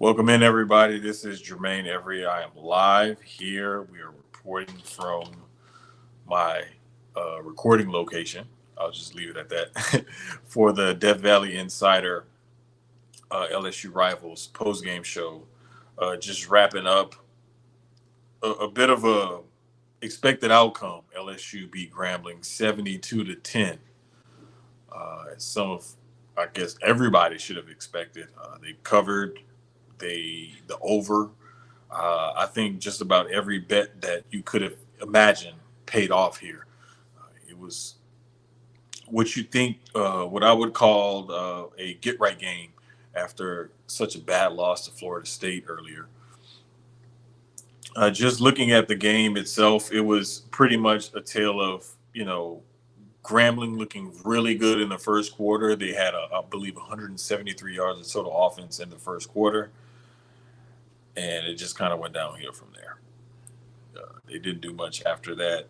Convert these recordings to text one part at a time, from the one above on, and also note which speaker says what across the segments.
Speaker 1: Welcome in, everybody. This is Jermaine Every. I am live here. We are reporting from my recording location. I'll just leave it at that for the Death Valley Insider LSU Rivals postgame show. Just wrapping up a bit of a expected outcome. LSU beat Grambling 72-10. Some of, I guess, everybody should have expected. They covered the over. I think just about every bet that you could have imagined paid off here. It was what you think, what I would call a get right game after such a bad loss to Florida State earlier. Just looking at the game itself, it was pretty much a tale of, Grambling looking really good in the first quarter. They had, I believe, 173 yards of total offense in the first quarter, and it just kind of went downhill from there. They didn't do much after that.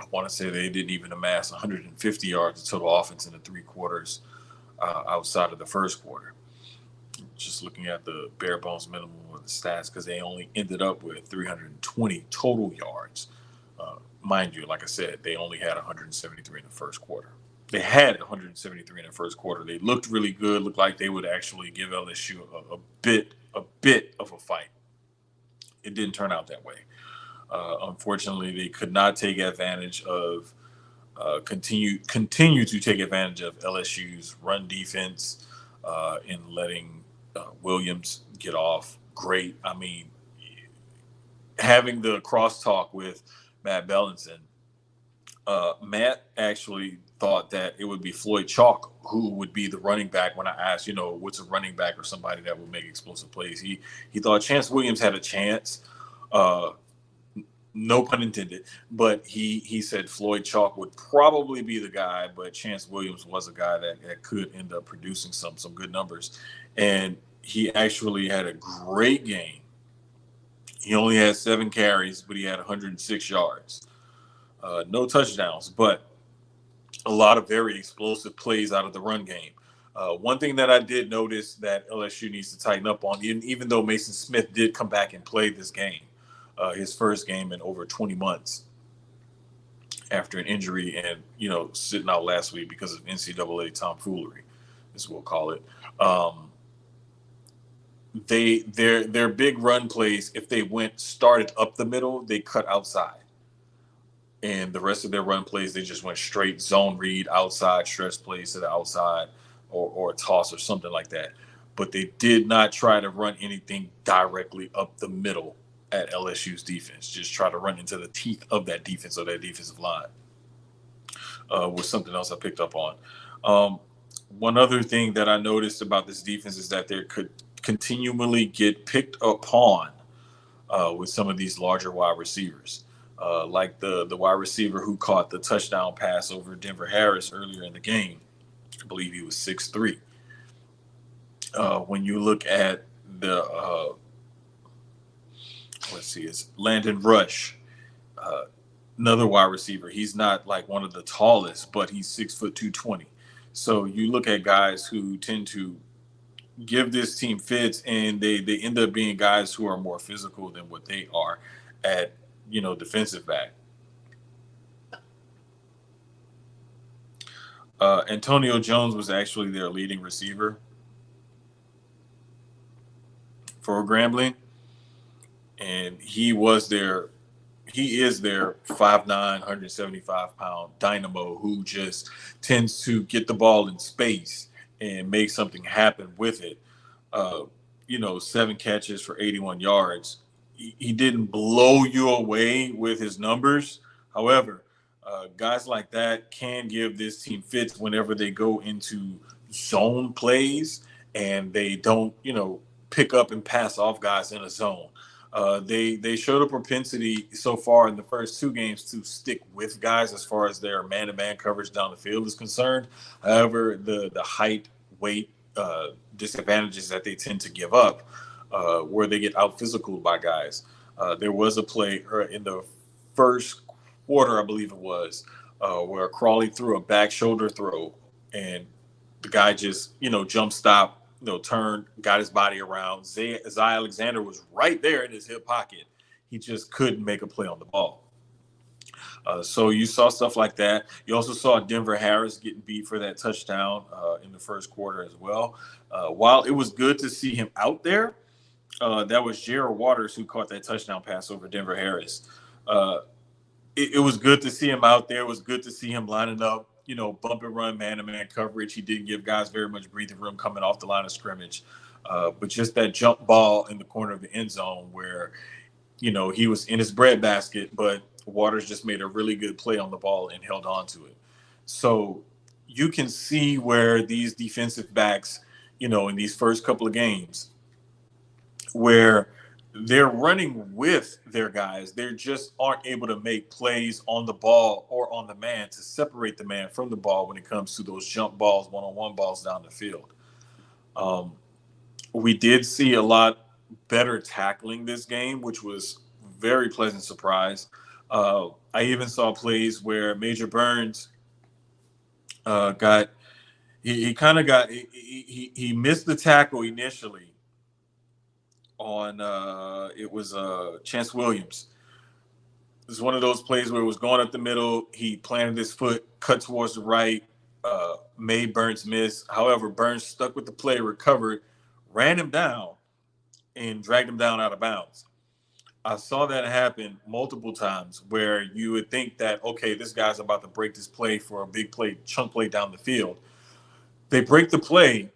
Speaker 1: I want to say they didn't even amass 150 yards of total offense in the three quarters outside of the first quarter. Just looking at the bare bones minimum of the stats, because they only ended up with 320 total yards. Mind you, like I said, they only had 173 in the first quarter. They had 173 in the first quarter. They looked really good. Looked like they would actually give LSU a bit of a fight. It didn't turn out that way. Unfortunately, they could not take advantage of continue to take advantage of LSU's run defense in letting Williams get off great. I mean, having the crosstalk with Matt Bellinson, Matt actually thought that it would be Floyd Chalk who would be the running back when I asked, what's a running back or somebody that would make explosive plays. He thought Chance Williams had a chance. No pun intended, but he said Floyd Chalk would probably be the guy, but Chance Williams was a guy that could end up producing some good numbers. And he actually had a great game. He only had 7 carries, but he had 106 yards. No touchdowns, but a lot of very explosive plays out of the run game. One thing that I did notice that LSU needs to tighten up on, even though Mason Smith did come back and play this game, his first game in over 20 months after an injury and, sitting out last week because of NCAA tomfoolery, as we'll call it. Their big run plays, if they started up the middle, they cut outside. And the rest of their run plays, they just went straight zone read, outside, stretch plays to the outside, or a toss or something like that. But they did not try to run anything directly up the middle at LSU's defense. Just try to run into the teeth of that defense or that defensive line. Was something else I picked up on. One other thing that I noticed about this defense is that they could continually get picked upon with some of these larger wide receivers. Like the wide receiver who caught the touchdown pass over Denver Harris earlier in the game. I believe he was 6'3". When you look at the, it's Landon Rush, another wide receiver. He's not like one of the tallest, but he's 6'2", 220. So you look at guys who tend to give this team fits, and they end up being guys who are more physical than what they are at, defensive back. Antonio Jones was actually their leading receiver for Grambling, and he is their 5'9", 175-pound dynamo who just tends to get the ball in space and make something happen with it. 7 catches for 81 yards. He didn't blow you away with his numbers. However, guys like that can give this team fits whenever they go into zone plays and they don't, pick up and pass off guys in a zone. They showed a propensity so far in the first 2 games to stick with guys as far as their man-to-man coverage down the field is concerned. However, the height, weight disadvantages that they tend to give up, where they get out-physical by guys. There was a play in the first quarter, I believe it was, where Crawley threw a back shoulder throw, and the guy just, jump stop, turned, got his body around. Zay Alexander was right there in his hip pocket. He just couldn't make a play on the ball. So you saw stuff like that. You also saw Denver Harris getting beat for that touchdown in the first quarter as well. While it was good to see him out there, that was Jared Waters who caught that touchdown pass over Denver Harris. Uh, it was good to see him out there. It was good to see him lining up, bump and run, man-to-man coverage. He didn't give guys very much breathing room coming off the line of scrimmage. But just that jump ball in the corner of the end zone where, he was in his breadbasket, but Waters just made a really good play on the ball and held on to it. So you can see where these defensive backs, in these first couple of games, where they're running with their guys. They just aren't able to make plays on the ball or on the man to separate the man from the ball when it comes to those jump balls, one-on-one balls down the field. We did see a lot better tackling this game, which was very pleasant surprise. I even saw plays where Major Burns got he kind of got he missed the tackle initially on it was Chance Williams. It was one of those plays where it was going up the middle. He planted his foot, cut towards the right, made Burns miss. However, Burns stuck with the play, recovered, ran him down, and dragged him down out of bounds. I saw that happen multiple times where you would think that, okay, this guy's about to break this play for a big play, chunk play down the field. They break the play.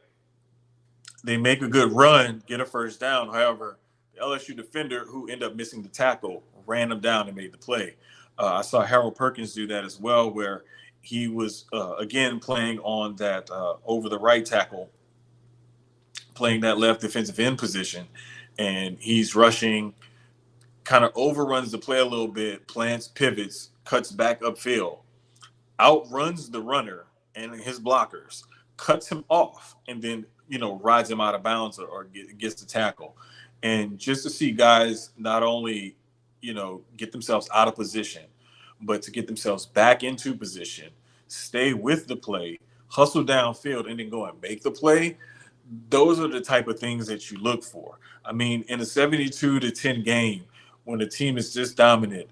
Speaker 1: They make a good run, get a first down. However, the LSU defender who ended up missing the tackle ran him down and made the play. I saw Harold Perkins do that as well, where he was, again, playing on that over the right tackle, playing that left defensive end position. And he's rushing, kind of overruns the play a little bit, plants, pivots, cuts back upfield, outruns the runner and his blockers, cuts him off, and then rides him out of bounds or gets the tackle. And just to see guys not only get themselves out of position, but to get themselves back into position, stay with the play, hustle downfield, and then go and make the play. Those are the type of things that you look for. I mean, in a 72-10 game, when the team is this dominant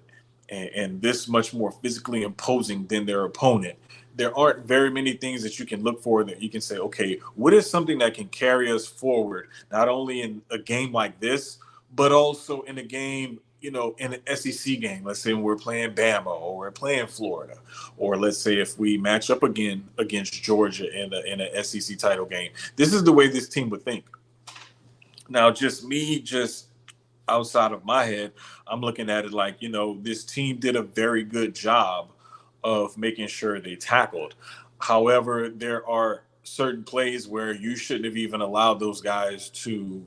Speaker 1: and this much more physically imposing than their opponent, there aren't very many things that you can look for that you can say, okay, what is something that can carry us forward, not only in a game like this, but also in a game, in an SEC game. Let's say when we're playing Bama or we're playing Florida, or let's say if we match up again against Georgia in an SEC title game. This is the way this team would think. Now, just outside of my head, I'm looking at it like, this team did a very good job of making sure they tackled. However, there are certain plays where you shouldn't have even allowed those guys to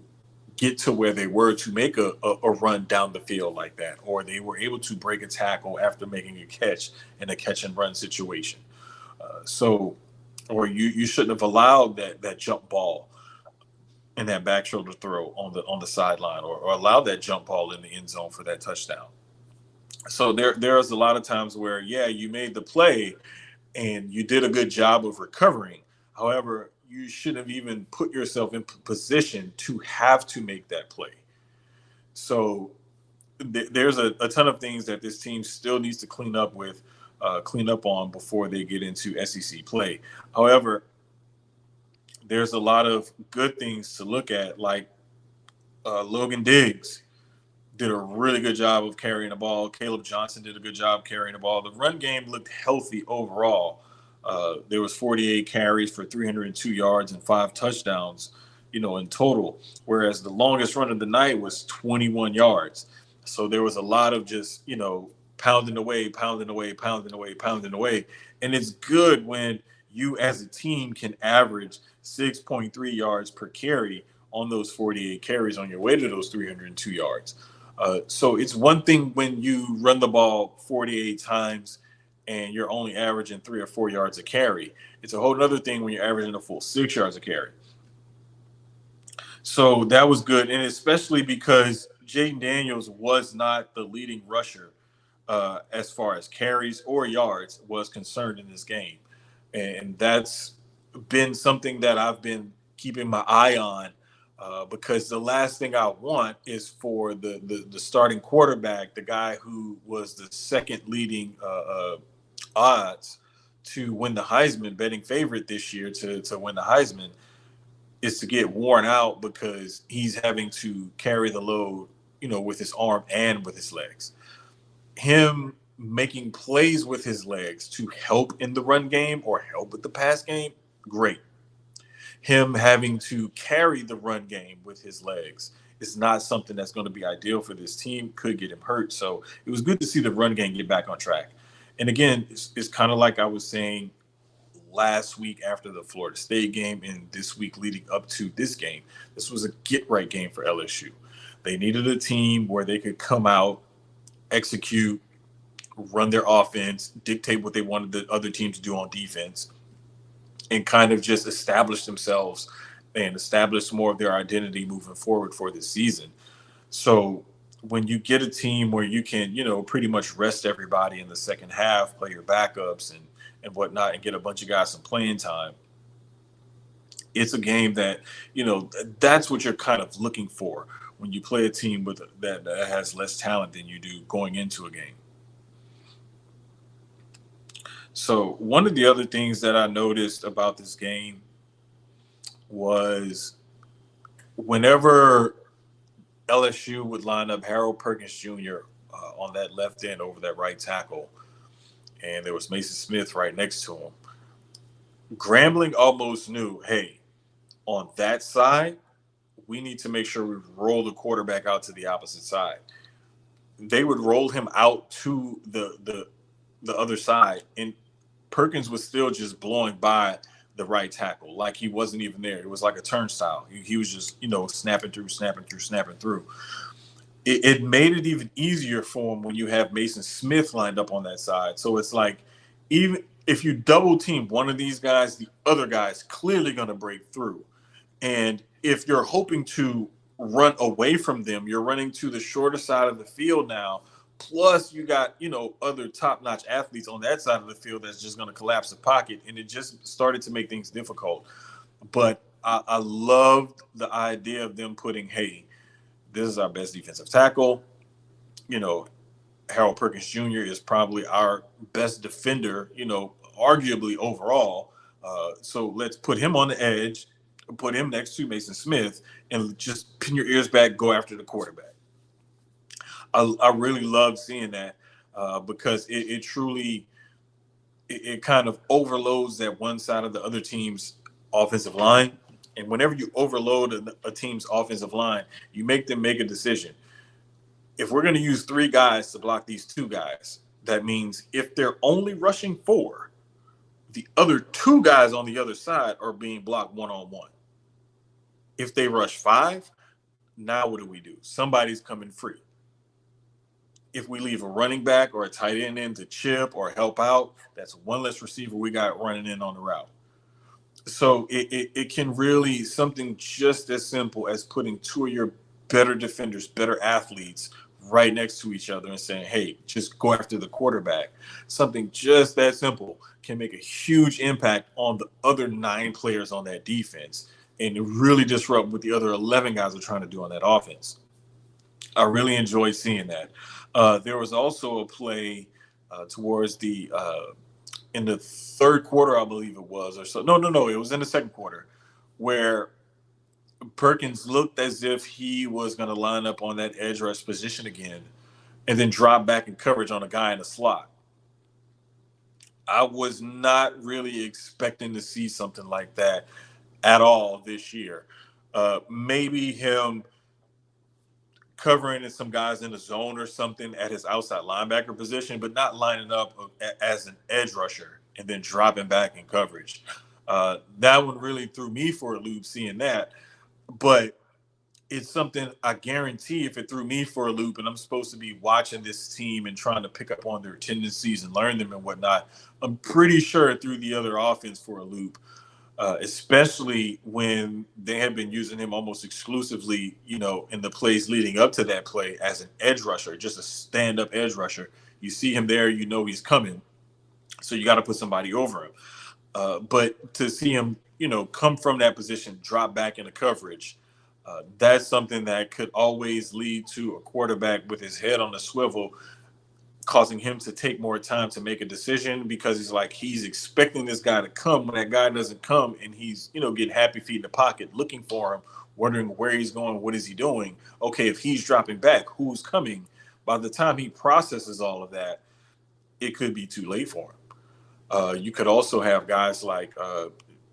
Speaker 1: get to where they were to make a run down the field like that, or they were able to break a tackle after making a catch in a catch and run situation. Or you shouldn't have allowed that jump ball and that back shoulder throw on the sideline, or allow that jump ball in the end zone for that touchdown. So there's a lot of times where, yeah, you made the play and you did a good job of recovering. However, you shouldn't have even put yourself in position to have to make that play. So there's a ton of things that this team still needs to clean up on before they get into SEC play. However, there's a lot of good things to look at, like Logan Diggs did a really good job of carrying the ball. Caleb Johnson did a good job carrying the ball. The run game looked healthy overall. There was 48 carries for 302 yards and 5 touchdowns, in total, whereas the longest run of the night was 21 yards. So there was a lot of just, pounding away. And it's good when you as a team can average 6.3 yards per carry on those 48 carries on your way to those 302 yards. So it's one thing when you run the ball 48 times and you're only averaging 3 or 4 yards a carry. It's a whole other thing when you're averaging a full 6 yards a carry. So that was good, and especially because Jaden Daniels was not the leading rusher as far as carries or yards was concerned in this game. And that's been something that I've been keeping my eye on, because the last thing I want is for the starting quarterback, the guy who was the second leading odds to win the Heisman, betting favorite this year to win the Heisman, is to get worn out because he's having to carry the load, with his arm and with his legs. Him making plays with his legs to help in the run game or help with the pass game, great. Him having to carry the run game with his legs is not something that's going to be ideal for this team. Could get him hurt. So it was good to see the run game get back on track. And again, it's kind of like I was saying last week after the Florida State game and this week leading up to this game. This was a get right game for LSU. They needed a team where they could come out, execute, run their offense, dictate what they wanted the other team to do on defense, and kind of just establish themselves and establish more of their identity moving forward for this season. So when you get a team where you can, pretty much rest everybody in the second half, play your backups and whatnot, and get a bunch of guys some playing time, it's a game that, that's what you're kind of looking for when you play a team that has less talent than you do going into a game. So one of the other things that I noticed about this game was whenever LSU would line up Harold Perkins Jr. On that left end over that right tackle, and there was Mason Smith right next to him, Grambling almost knew, hey, on that side, we need to make sure we roll the quarterback out to the opposite side. They would roll him out to the other side, and Perkins was still just blowing by the right tackle like he wasn't even there. It was like a turnstile. He was just, snapping through. It made it even easier for him when you have Mason Smith lined up on that side. So it's like, even if you double team one of these guys, the other guy's clearly going to break through. And if you're hoping to run away from them, you're running to the shorter side of the field now. Plus, you got, other top-notch athletes on that side of the field that's just going to collapse the pocket. And it just started to make things difficult. But I loved the idea of them putting, hey, this is our best defensive tackle. Harold Perkins Jr. is probably our best defender, arguably overall. So let's put him on the edge, put him next to Mason Smith, and just pin your ears back, go after the quarterback. I really love seeing that because it truly kind of overloads that one side of the other team's offensive line. And whenever you overload a team's offensive line, you make them make a decision. If we're going to use 3 guys to block these 2 guys, that means if they're only rushing 4, the other 2 guys on the other side are being blocked one-on-one. If they rush 5, now what do? Somebody's coming free. If we leave a running back or a tight end in to chip or help out, that's one less receiver we got running in on the route. So it can really, something just as simple as putting 2 of your better defenders, better athletes right next to each other and saying, hey, just go after the quarterback. Something just that simple can make a huge impact on the other 9 players on that defense and really disrupt what the other 11 guys are trying to do on that offense. I really enjoyed seeing that. There was also a play towards the in the third quarter, I believe it was, or so. No, it was in the second quarter, where Perkins looked as if he was going to line up on that edge rush position again, and then drop back in coverage on a guy in the slot. I was not really expecting to see something like that at all this year. Maybe him covering some guys in the zone or something at his outside linebacker position, but not lining up as an edge rusher and then dropping back in coverage. That one really threw me for a loop seeing that. But it's something I guarantee if it threw me for a loop and I'm supposed to be watching this team and trying to pick up on their tendencies and learn them and whatnot, I'm pretty sure it threw the other offense for a loop. Especially when they had been using him almost exclusively, in the plays leading up to that play as an edge rusher, just a stand-up edge rusher. You see him there, he's coming. So you got to put somebody over him. But to see him come from that position, drop back into coverage. That's something that could always lead to a quarterback with his head on the swivel, causing him to take more time to make a decision because he's expecting this guy to come. When that guy doesn't come, and he's getting happy feet in the pocket, looking for him, wondering where he's going, what is he doing? Okay, if he's dropping back, who's coming? By the time he processes all of that, it could be too late for him. You could also have guys like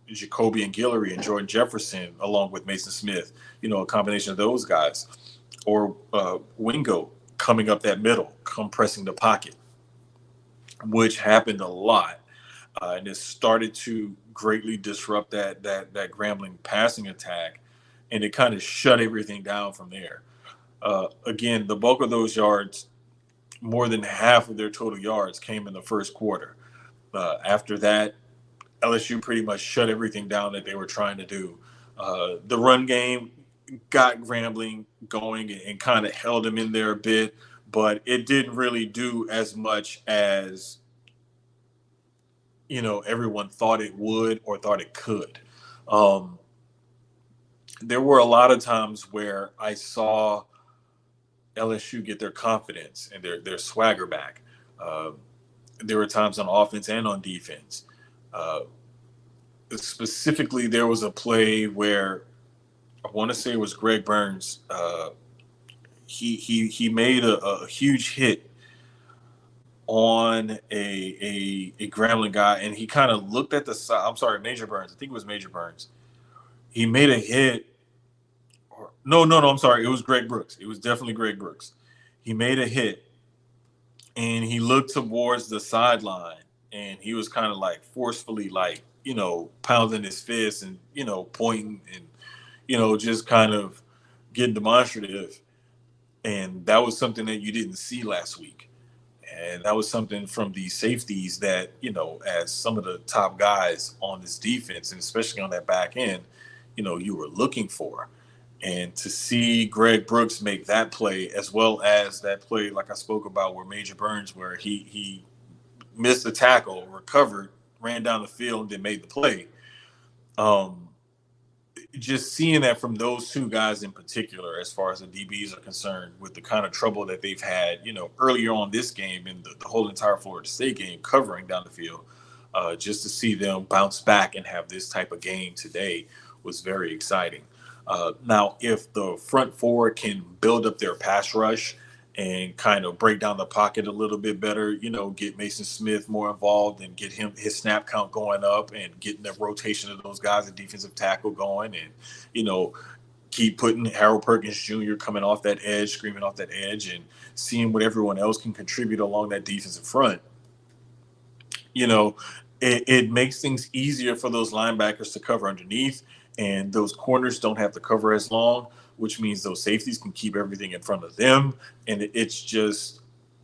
Speaker 1: Jacoby and Guillory and Jordan Jefferson, along with Mason Smith, a combination of those guys, or Wingo coming up that middle, compressing the pocket, which happened a lot. And it started to greatly disrupt that Grambling passing attack, and it kind of shut everything down from there. Again, the bulk of those yards, more than half of their total yards, came in the first quarter. After that, LSU pretty much shut everything down that they were trying to do. The run game got Grambling going and kind of held him in there a bit, but it didn't really do as much as everyone thought it would or thought it could. There were a lot of times where I saw LSU get their confidence and their swagger back. There were times on offense and on defense. Specifically, there was a play where I want to say it was Greg Burns. He made a huge hit on a Grambling guy, and he kind of looked at the side. I'm sorry, Major Burns. I think it was Major Burns. He made a hit. No. I'm sorry. It was Greg Brooks. It was definitely Greg Brooks. He made a hit, and he looked towards the sideline, and he was kind of forcefully pounding his fist and pointing and just kind of getting demonstrative. And that was something that you didn't see last week. And that was something from the safeties that, as some of the top guys on this defense, and especially on that back end, you were looking for. And to see Greg Brooks make that play, as well as that play, like I spoke about, where Major Burns, where he missed the tackle, recovered, ran down the field, and then made the play. Just seeing that from those two guys in particular, as far as the DBs are concerned, with the kind of trouble that they've had, earlier on this game and the whole entire Florida State game covering down the field, just to see them bounce back and have this type of game today was very exciting. Now, if the front four can build up their pass rush and kind of break down the pocket a little bit better, get Mason Smith more involved and get his snap count going up and getting the rotation of those guys at defensive tackle going, and, keep putting Harold Perkins Jr. coming off that edge, screaming off that edge, and seeing what everyone else can contribute along that defensive front. It makes things easier for those linebackers to cover underneath, and those corners don't have to cover as long, which means those safeties can keep everything in front of them. And it's just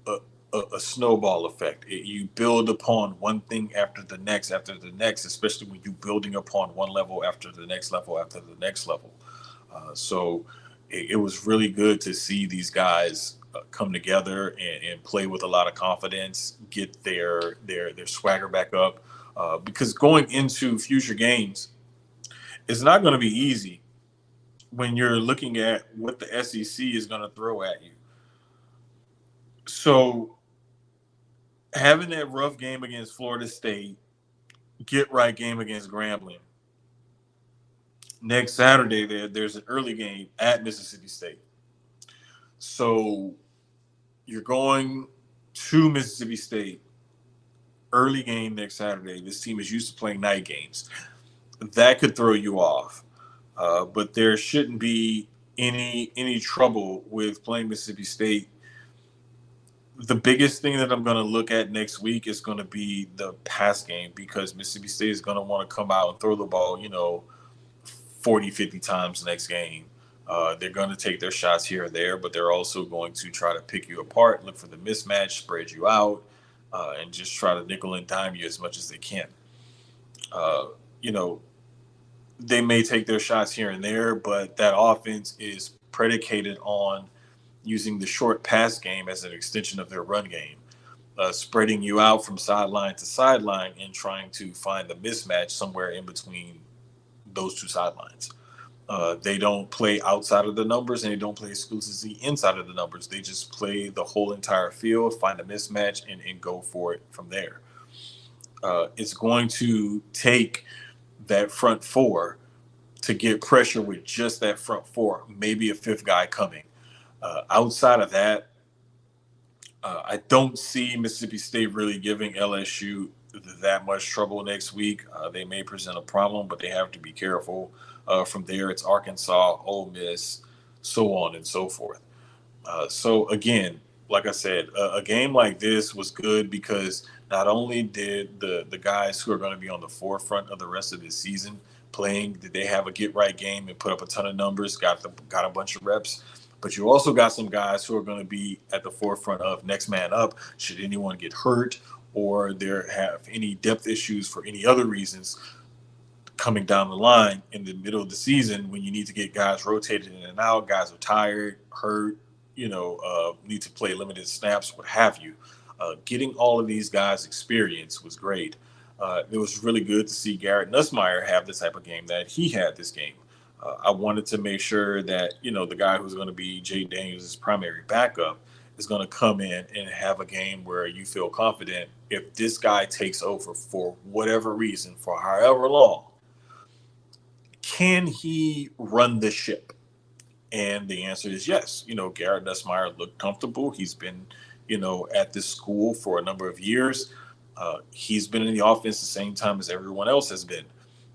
Speaker 1: a snowball effect. You build upon one thing after the next, especially when you're building upon one level after the next level after the next level. So it was really good to see these guys come together and play with a lot of confidence, get their swagger back up. Because going into future games, it's not going to be easy when you're looking at what the SEC is going to throw at you. So having that rough game against Florida State, get right game against Grambling. Next Saturday, there's an early game at Mississippi State. So you're going to Mississippi State, early game next Saturday. This team is used to playing night games. That could throw you off. But there shouldn't be any trouble with playing Mississippi State. The biggest thing that I'm going to look at next week is going to be the pass game, because Mississippi State is going to want to come out and throw the ball, 40, 50 times next game. They're going to take their shots here or there, but they're also going to try to pick you apart, look for the mismatch, spread you out, and just try to nickel and dime you as much as they can. They may take their shots here and there, but that offense is predicated on using the short pass game as an extension of their run game, spreading you out from sideline to sideline and trying to find the mismatch somewhere in between those two sidelines. They don't play outside of the numbers and they don't play exclusively inside of the numbers. They just play the whole entire field, find a mismatch, and go for it from there. It's going to take that front four to get pressure with just that front four, maybe a fifth guy coming. Outside of that, I don't see Mississippi State really giving LSU that much trouble next week. They may present a problem, but they have to be careful. From there, it's Arkansas, Ole Miss, so on and so forth. So again, like I said, a game like this was good because not only did the guys who are going to be on the forefront of the rest of this season playing, did they have a get right game and put up a ton of numbers, got a bunch of reps, but you also got some guys who are going to be at the forefront of next man up should anyone get hurt or there have any depth issues for any other reasons coming down the line in the middle of the season when you need to get guys rotated in and out, guys are tired, hurt, need to play limited snaps, what have you. Getting all of these guys experience was great. It was really good to see Garrett Nussmeier have the type of game that he had this game. I wanted to make sure that, the guy who's going to be Jay Daniels' primary backup is going to come in and have a game where you feel confident if this guy takes over for whatever reason, for however long, can he run the ship? And the answer is yes. Garrett Nussmeier looked comfortable. He's been, at this school for a number of years. He's been in the offense the same time as everyone else has been.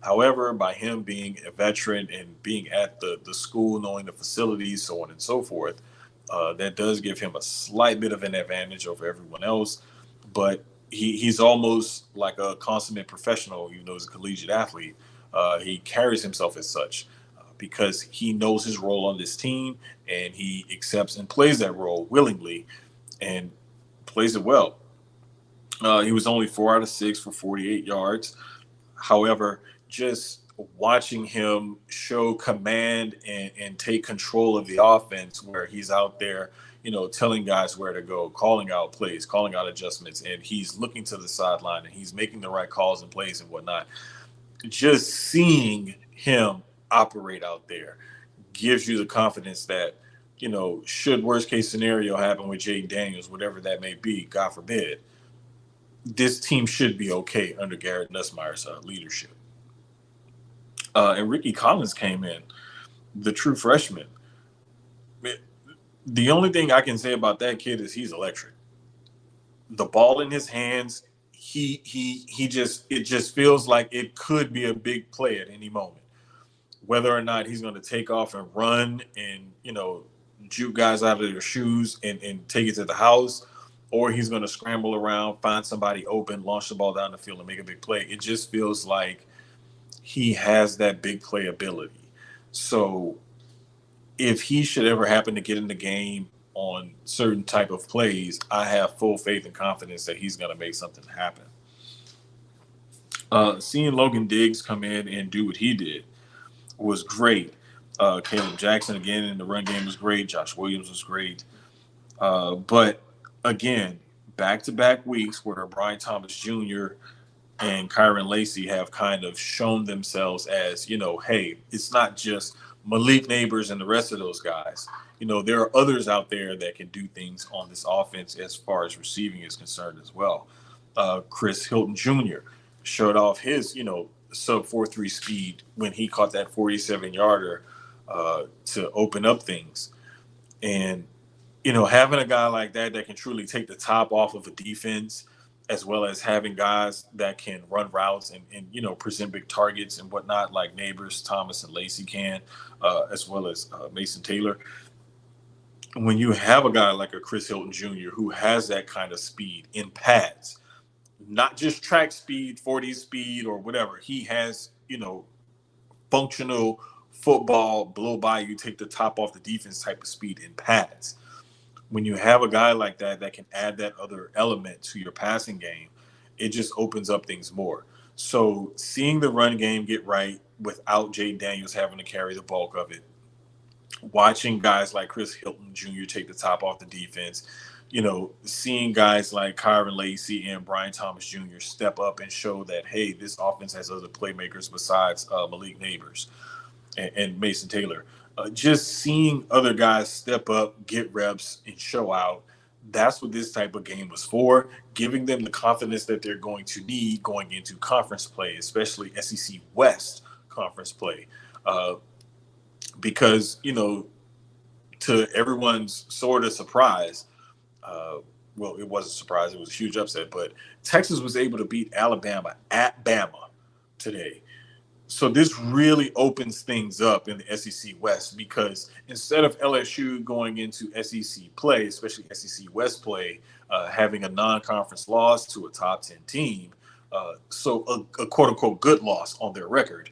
Speaker 1: However, by him being a veteran and being at the school, knowing the facilities, so on and so forth, that does give him a slight bit of an advantage over everyone else. But he's almost like a consummate professional, as a collegiate athlete. He carries himself as such because he knows his role on this team and he accepts and plays that role willingly and plays it well. He was only 4 out of 6 for 48 yards. However, just watching him show command and take control of the offense where he's out there, telling guys where to go, calling out plays, calling out adjustments, and he's looking to the sideline and he's making the right calls and plays and whatnot. Just seeing him operate out there gives you the confidence that, should worst case scenario happen with Jaden Daniels, whatever that may be, God forbid, this team should be okay under Garrett Nussmeier's leadership. And Ricky Collins came in, the true freshman. The only thing I can say about that kid is he's electric. The ball in his hands, it just feels like it could be a big play at any moment. Whether or not he's going to take off and run and, juke guys out of their shoes and take it to the house, or he's going to scramble around, find somebody open, launch the ball down the field and make a big play. It just feels like he has that big play ability. So if he should ever happen to get in the game on certain type of plays, I have full faith and confidence that he's going to make something happen. Seeing Logan Diggs come in and do what he did was great. Caleb Jackson, again, in the run game was great. Josh Williams was great. But, again, back-to-back weeks where Brian Thomas Jr. and Kyron Lacey have kind of shown themselves as, hey, it's not just Malik Neighbors and the rest of those guys. There are others out there that can do things on this offense as far as receiving is concerned as well. Chris Hilton Jr. showed off his, sub 4.3 speed when he caught that 47-yarder to open up things. And, having a guy like that can truly take the top off of a defense, as well as having guys that can run routes and present big targets and whatnot, like Neighbors, Thomas, and Lacey can, as well as Mason Taylor. When you have a guy like a Chris Hilton Jr. who has that kind of speed in pads, not just track speed, 40 speed or whatever, he has, functional football, blow by you, take the top off the defense type of speed in pads. When you have a guy like that can add that other element to your passing game, it just opens up things more. So seeing the run game get right without Jaden Daniels having to carry the bulk of it, watching guys like Chris Hilton Jr. take the top off the defense, seeing guys like Kyron Lacy and Brian Thomas Jr. step up and show that, hey, this offense has other playmakers besides Malik Neighbors and Mason Taylor. Just seeing other guys step up, get reps, and show out. That's what this type of game was for, giving them the confidence that they're going to need going into conference play, especially SEC West conference play. Uh, because, to everyone's sort of surprise, uh, well, it was a surprise. It was a huge upset, but Texas was able to beat Alabama at Bama today. So this really opens things up in the SEC West because instead of LSU going into SEC play, especially SEC West play, having a non-conference loss to a top 10 team, so a quote-unquote good loss on their record,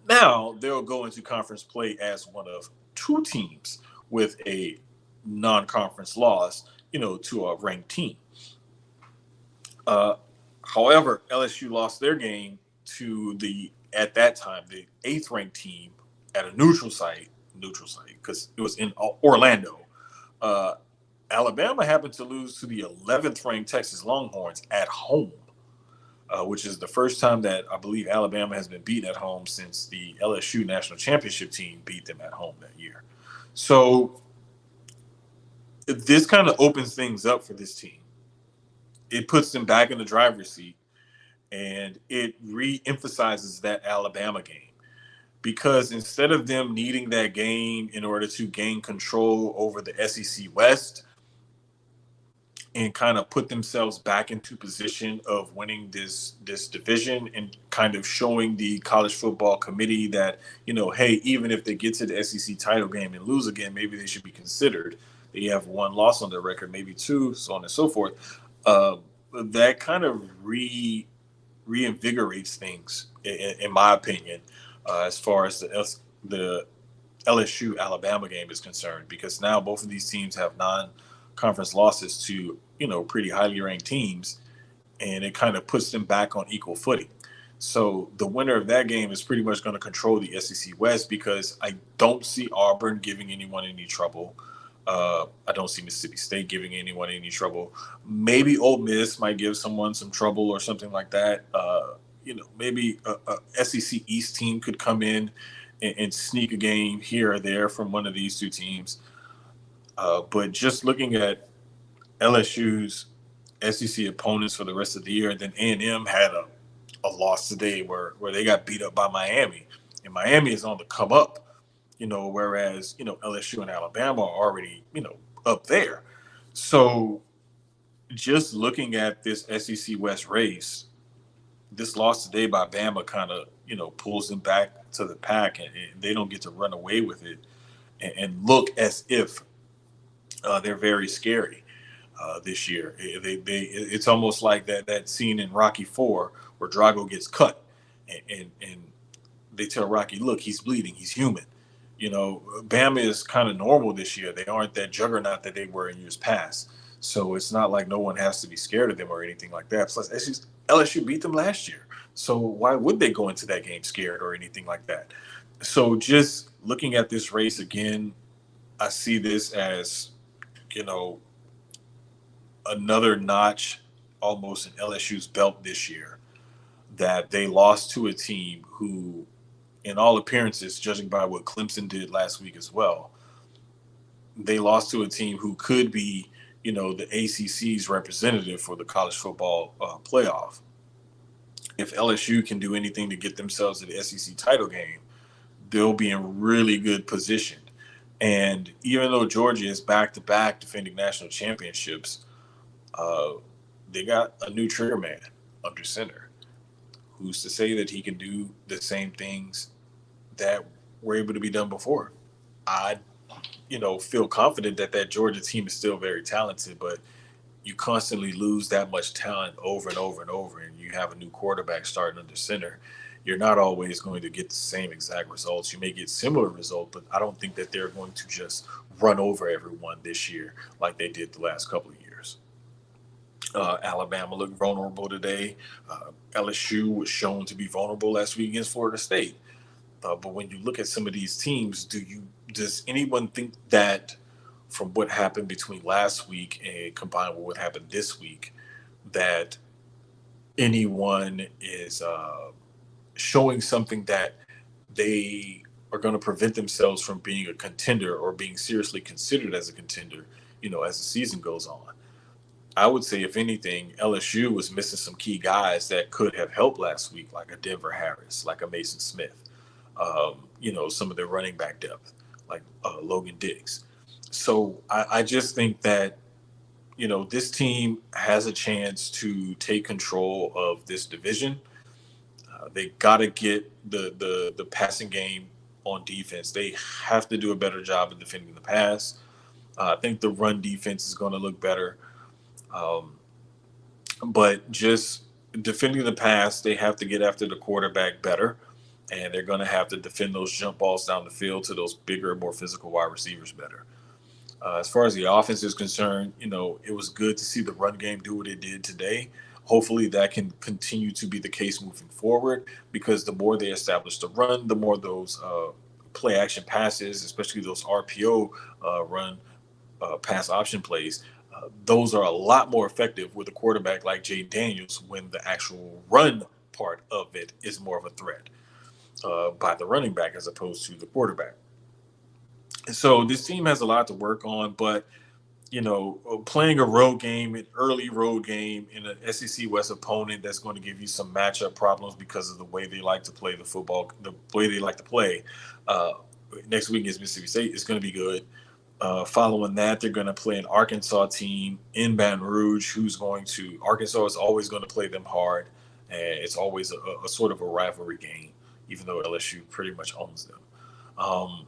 Speaker 1: now they'll go into conference play as one of two teams with a non-conference loss, to a ranked team. Uh, However, LSU lost their game to at that time, the eighth ranked team at a neutral site, because it was in Orlando. Uh, Alabama happened to lose to the 11th ranked Texas Longhorns at home, which is the first time that I believe Alabama has been beaten at home since the LSU national championship team beat them at home that year. So this kind of opens things up for this team. It puts them back in the driver's seat, and it re-emphasizes that Alabama game, because instead of them needing that game in order to gain control over the SEC West and kind of put themselves back into position of winning this division and kind of showing the college football committee that, hey, even if they get to the SEC title game and lose again, maybe they should be considered. They have one loss on their record, maybe two, so on and so forth. That kind of reinvigorates things, in my opinion, as far as the LSU Alabama game is concerned, because now both of these teams have non-conference losses to pretty highly ranked teams, and it kind of puts them back on equal footing. So the winner of that game is pretty much going to control the SEC West, because I don't see Auburn giving anyone any trouble. I don't see Mississippi State giving anyone any trouble. Maybe Ole Miss might give someone some trouble or something like that. Maybe a SEC East team could come in and sneak a game here or there from one of these two teams. But just looking at LSU's SEC opponents for the rest of the year, and then A&M had a loss today where they got beat up by Miami, and Miami is on the come up. Whereas, LSU and Alabama are already, up there. So just looking at this SEC West race, this loss today by Bama kind of, pulls them back to the pack, and they don't get to run away with it and look as if they're very scary this year. It's almost like that scene in Rocky IV where Drago gets cut, and they tell Rocky, look, he's bleeding, he's human. Bama is kind of normal this year. They aren't that juggernaut that they were in years past. So it's not like no one has to be scared of them or anything like that. Plus, LSU beat them last year. So why would they go into that game scared or anything like that? So just looking at this race again, I see this as, another notch almost in LSU's belt this year, that they lost to a team who, in all appearances, judging by what Clemson did last week as well, they lost to a team who could be, the ACC's representative for the college football playoff. If LSU can do anything to get themselves to the SEC title game, they'll be in really good position. And even though Georgia is back-to-back defending national championships, they got a new trigger man under center. Who's to say that he can do the same things that were able to be done before? I, feel confident that Georgia team is still very talented, but you constantly lose that much talent over and over and over, and you have a new quarterback starting under center. You're not always going to get the same exact results. You may get similar results, but I don't think that they're going to just run over everyone this year like they did the last couple of years. Alabama looked vulnerable today. LSU was shown to be vulnerable last week against Florida State. But when you look at some of these teams, does anyone think that from what happened between last week and combined with what happened this week, that anyone is showing something that they are going to prevent themselves from being a contender or being seriously considered as a contender, as the season goes on. I would say, if anything, LSU was missing some key guys that could have helped last week, like a Denver Harris, like a Mason Smith, some of their running back depth, like Logan Diggs. So I just think that, this team has a chance to take control of this division. They got to get the passing game on defense. They have to do a better job of defending the pass. I think the run defense is going to look better. Um, but just defending the pass, they have to get after the quarterback better. And they're going to have to defend those jump balls down the field to those bigger, more physical wide receivers better. As far as the offense is concerned, it was good to see the run game do what it did today. Hopefully, that can continue to be the case moving forward, because the more they establish the run, the more those play action passes, especially those RPO run pass option plays, those are a lot more effective with a quarterback like Jay Daniels when the actual run part of it is more of a threat by the running back as opposed to the quarterback. So this team has a lot to work on, but playing a road game, an early road game in an SEC West opponent that's going to give you some matchup problems because of the way they like to play the football, the way they like to play. Uh, Next week against Mississippi State is going to be good. Following that, they're going to play an Arkansas team in Baton Rouge, Arkansas is always going to play them hard, and it's always a sort of a rivalry game, even though LSU pretty much owns them. Um,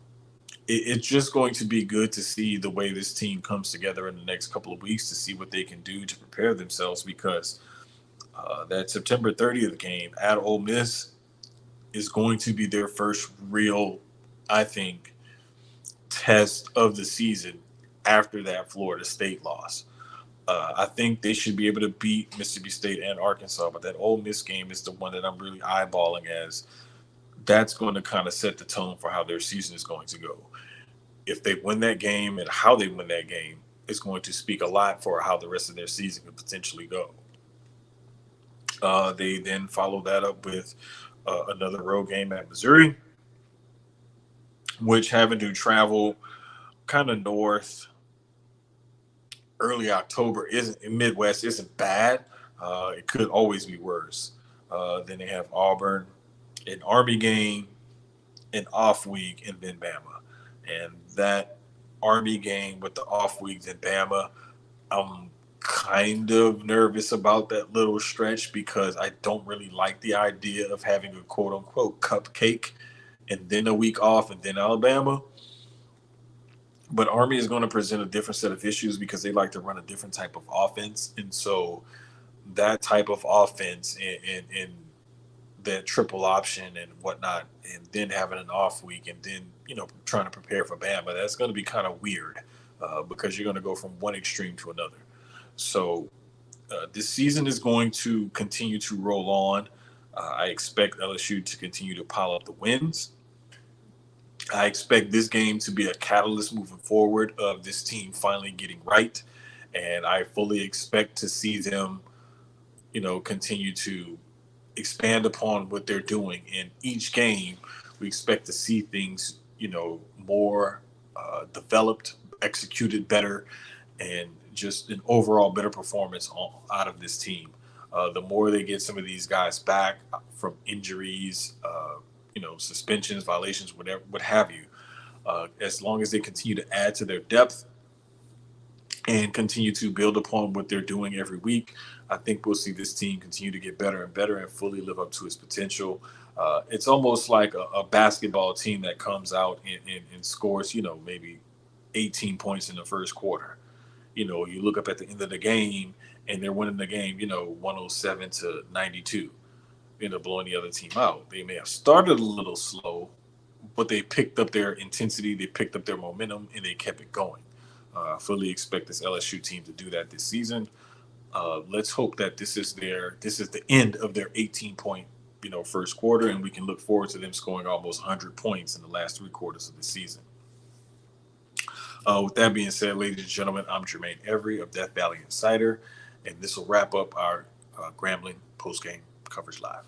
Speaker 1: it's just going to be good to see the way this team comes together in the next couple of weeks to see what they can do to prepare themselves, because that September 30th game at Ole Miss is going to be their first real, I think, test of the season after that Florida State loss. I think they should be able to beat Mississippi State and Arkansas, but that Ole Miss game is the one that I'm really eyeballing, as that's going to kind of set the tone for how their season is going to go. If they win that game and how they win that game is going to speak a lot for how the rest of their season could potentially go. They then follow that up with another road game at Missouri, which, having to travel kind of north early October isn't in Midwest isn't bad. It could always be worse. Then they have Auburn, an Army game, an off week, and then Bama. And that Army game with the off week, then Bama, I'm kind of nervous about that little stretch, because I don't really like the idea of having a quote unquote cupcake and then a week off and then Alabama. But Army is going to present a different set of issues because they like to run a different type of offense. And so that type of offense and that triple option and whatnot, and then having an off week and then, trying to prepare for Bama, that's going to be kind of weird because you're going to go from one extreme to another. So this season is going to continue to roll on. I expect LSU to continue to pile up the wins. I expect this game to be a catalyst moving forward of this team finally getting right. And I fully expect to see them, continue to expand upon what they're doing. In each game, we expect to see things, more developed, executed better, and just an overall better performance out of this team. The more they get some of these guys back from injuries, suspensions, violations, whatever, what have you, as long as they continue to add to their depth and continue to build upon what they're doing every week, I think we'll see this team continue to get better and better and fully live up to its potential. It's almost like a basketball team that comes out and scores, maybe 18 points in the first quarter. You look up at the end of the game and they're winning the game, 107-92, blowing the other team out. They may have started a little slow, but they picked up their intensity, they picked up their momentum, and they kept it going. I fully expect this LSU team to do that this season. Let's hope that this is the end of their 18-point, first quarter, and we can look forward to them scoring almost 100 points in the last three quarters of the season. With that being said, ladies and gentlemen, I'm Jermaine Every of Death Valley Insider, and this will wrap up our Grambling post game coverage live.